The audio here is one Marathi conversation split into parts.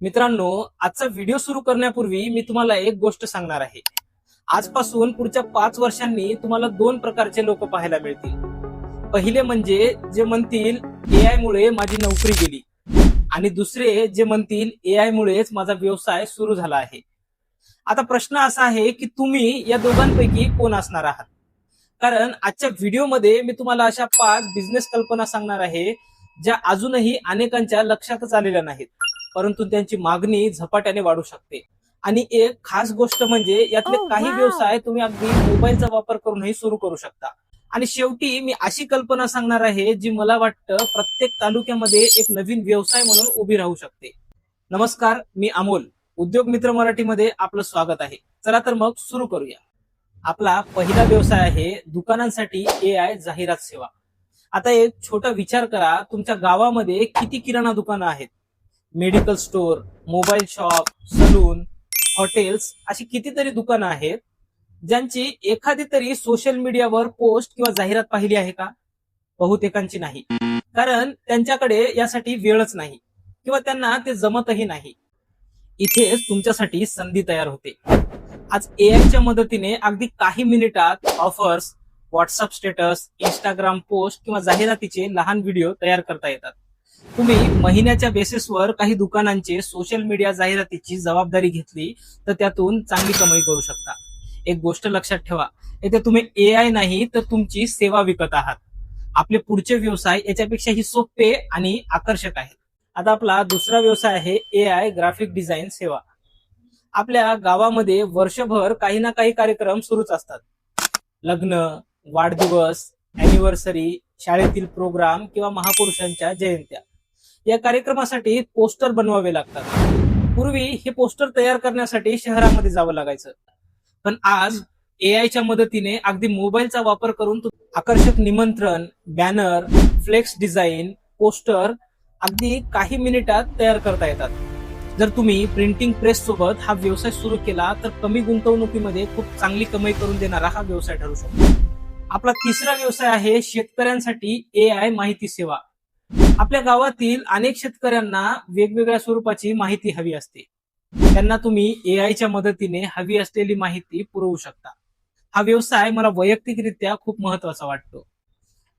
मित्रांनो, आजचा व्हिडिओ सुरू करण्यापूर्वी मी तुम्हाला एक गोष्ट सांगणार आहे. आजपासून पुढच्या 5 वर्षांनी तुम्हाला दोन प्रकारचे लोक पाहायला मिळतील. पहिले म्हणजे जे म्हणतील एआय मुळे माझी नोकरी गेली, आणि दुसरे जे म्हणतील एआय मुळेच माझा व्यवसाय सुरू झाला आहे. आता प्रश्न असा आहे की तुम्ही या दोघांपैकी कोण असणार आहात. कारण आजच्या व्हिडिओमध्ये मी तुम्हाला अशा 5 बिझनेस कल्पना सांगणार आहे ज्या अजूनही अनेकांच्या लक्षातच आलेल्या नाहीत, परंतु त्यांची मागणी झपाट्याने वाढू शकते. आणि एक खास गोष्ट म्हणजे यातले काही व्यवसाय तुम्ही अगदी मोबाईलचा वापर करूनही सुरू करू शकता. आणि शेवटी मी अशी कल्पना सांगणार आहे जी मला वाटतं प्रत्येक तालुक्यामध्ये एक नवीन व्यवसाय म्हणून उभी राहू शकते. नमस्कार, मी अमोल. उद्योग मित्र मराठीमध्ये आपलं स्वागत आहे. चला तर मग सुरू करूया. आपला पहिला व्यवसाय आहे दुकानांसाठी एआय जाहिरात सेवा. आता एक छोटा विचार करा, तुमच्या गावामध्ये किती किराणा दुकानं आहेत, medical store, mobile shop, saloon, hotels, अशी कितीतरी दुकानं आहेत ज्यांची एखादी तरी सोशल मीडियावर पोस्ट किंवा जाहिरात पाहिली आहे का? बहुतेकांची नाही, कारण त्यांच्याकडे यासाठी वेळच नाही किंवा त्यांना ते जमतही नाही. इथेच तुमच्यासाठी संधी तयार होते. आज एआयच्या मदतीने अगदी काही मिनिटात offers, WhatsApp status, Instagram post किंवा जाहिरातीचे लहान व्हिडिओ तयार करता येतात. तुम्ही महिन्याच्या बेसिसवर काही दुकानांचे सोशल मीडिया जाहिरातीची जबाबदारी घेतली तर त्यातून चांगली कमाई करू शकता. एक गोष्ट लक्षात ठेवा, येथे तुम्ही एआय नाही तर तुमची सेवा विकत आहात. आपले पुढचे व्यवसाय याच्यापेक्षाही सोपे आणि आकर्षक आहेत. आता आपला दुसरा व्यवसाय आहे एआय ग्राफिक डिझाईन सेवा. आपल्या गावामध्ये वर्षभर काही ना काही कार्यक्रम सुरूच असतात. लग्न, वाढदिवस, अॅनिव्हर्सरी, शाळेतील प्रोग्राम किंवा महापुरुषांच्या जयंत्या. या कार्यक्रमासाठी पोस्टर बनवावे लागतात. पूर्वी हे पोस्टर तयार करण्यासाठी शहरामध्ये जावं लागायचं, पण आज एआयच्या मदतीने अगदी मोबाईलचा वापर करून आकर्षक निमंत्रण, बॅनर, फ्लेक्स डिझाईन, पोस्टर अगदी काही मिनिटात तयार करता येतात. जर तुम्ही प्रिंटिंग प्रेस सोबत हा व्यवसाय सुरू केला तर कमी गुंतवणुकीमध्ये खूप चांगली कमाई करून देणारा हा व्यवसाय ठरू शकतो. आपला तिसरा व्यवसाय आहे शेतकऱ्यांसाठी एआय माहिती सेवा. आपल्या गावातील अनेक शेतकऱ्यांना वेगवेगळ्या स्वरूपाची माहिती हवी असते. त्यांना तुम्ही एआयच्या मदतीने हवी असलेली माहिती पुरवू शकता. हा व्यवसाय मला वैयक्तिकरित्या खूप महत्वाचा वाटतो,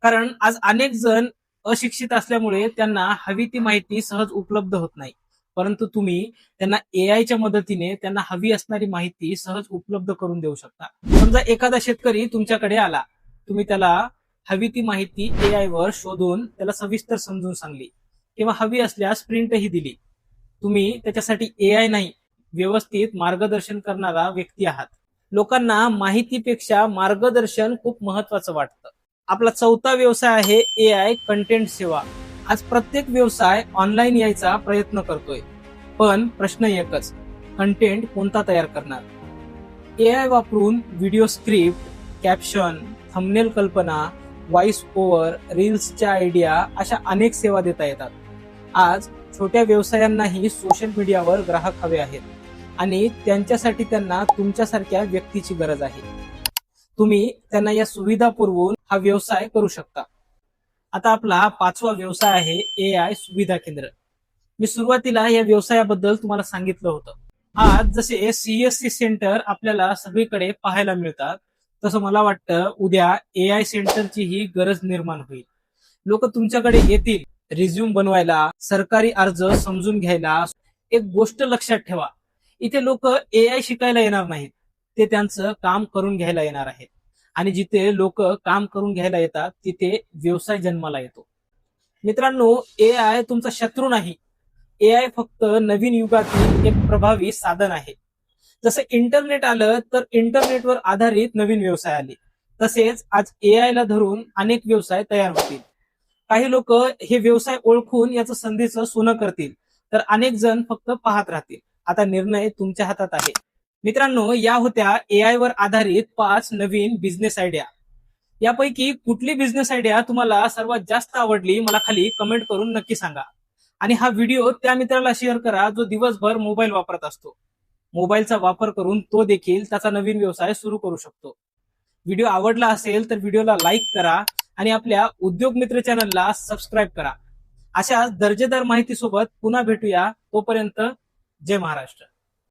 कारण आज अनेक जण अशिक्षित असल्यामुळे त्यांना हवी ती माहिती सहज उपलब्ध होत नाही, परंतु तुम्ही त्यांना एआयच्या मदतीने त्यांना हवी असणारी माहिती सहज उपलब्ध करून देऊ शकता. समजा एखादा शेतकरी तुमच्याकडे आला, तुम्ही त्याला हवी ती माहिती एआय वर शोधून त्याला सविस्तर समजून सांगली किंवा हवी असल्यास प्रिंटही दिली. तुम्ही त्याच्यासाठी एआय नाही, व्यवस्थित मार्गदर्शन करणारा व्यक्ती आहात. लोकांना माहितीपेक्षा मार्गदर्शन खूप महत्वाचं वाटतं. आपला चौथा व्यवसाय आहे एआय कंटेंट सेवा. आज प्रत्येक व्यवसाय ऑनलाईन यायचा प्रयत्न करतोय, पण प्रश्न एकच, कंटेंट कोणता तयार करणार? एआय वापरून व्हिडिओ स्क्रिप्ट, कॅप्शन, थंबनेल कल्पना, व्हॉइस ओव्हर, रील्सच्या आयडिया अशा अनेक सेवा देता येतात. आज छोट्या व्यवसायांनाही सोशल मीडियावर ग्राहक हवे आहेत, आणि त्यांच्यासाठी त्यांना तुमच्यासारख्या व्यक्तीची गरज आहे. तुम्ही त्यांना या सुविधा पुरवून हा व्यवसाय करू शकता. आता आपला पाचवा व्यवसाय आहे एआय सुविधा केंद्र. मी सुरुवातीला या व्यवसायाबद्दल तुम्हाला सांगितलं होतं. आज जसे सीएससी सेंटर आपल्याला सगळीकडे पाहायला मिळतात, तसं मला वाटतं उद्या एआय सेंटरची ही गरज निर्माण होईल. लोक तुमच्याकडे येतील रिझ्यूम बनवायला, सरकारी अर्ज समजून घ्यायला. एक गोष्ट लक्षात ठेवा, इथे लोक एआय शिकायला येणार नाहीत, ते त्यांचं काम करून घ्यायला येणार आहेत. आणि जिथे लोक काम करून घ्यायला येतात तिथे व्यवसाय जन्माला येतो. मित्रांनो, एआय तुमचा शत्रू नाही. एआय फक्त नवीन युगातील एक प्रभावी साधन आहे. जसं इंटरनेट आलं तर इंटरनेटवर आधारित नवीन व्यवसाय आले, तसेच आज एआय ला धरून अनेक व्यवसाय तयार होतील. काही लोक हे व्यवसाय ओळखून याचं संधीचं सोनं करतील, तर अनेक जण फक्त पाहत राहतील. आता निर्णय तुमच्या हातात आहे. मित्रांनो, या होत्या एआय वर आधारित 5 नवीन बिझनेस आयडिया. यापैकी कुठली बिझनेस आयडिया तुम्हाला सर्वात जास्त आवडली मला खाली कमेंट करून नक्की सांगा. आणि हा व्हिडिओ त्या मित्राला शेअर करा जो दिवसभर मोबाईल वापरत असतो. मोबाईलचा वापर करून तो देखील त्याचा नवीन व्यवसाय सुरू करू शकतो. व्हिडिओ आवडला असेल तर व्हिडिओला लाईक करा आणि आपल्या उद्योग मित्र चॅनलला सबस्क्राईब करा. अशाच दर्जेदार माहितीसोबत पुन्हा भेटूया. तोपर्यंत जय महाराष्ट्र.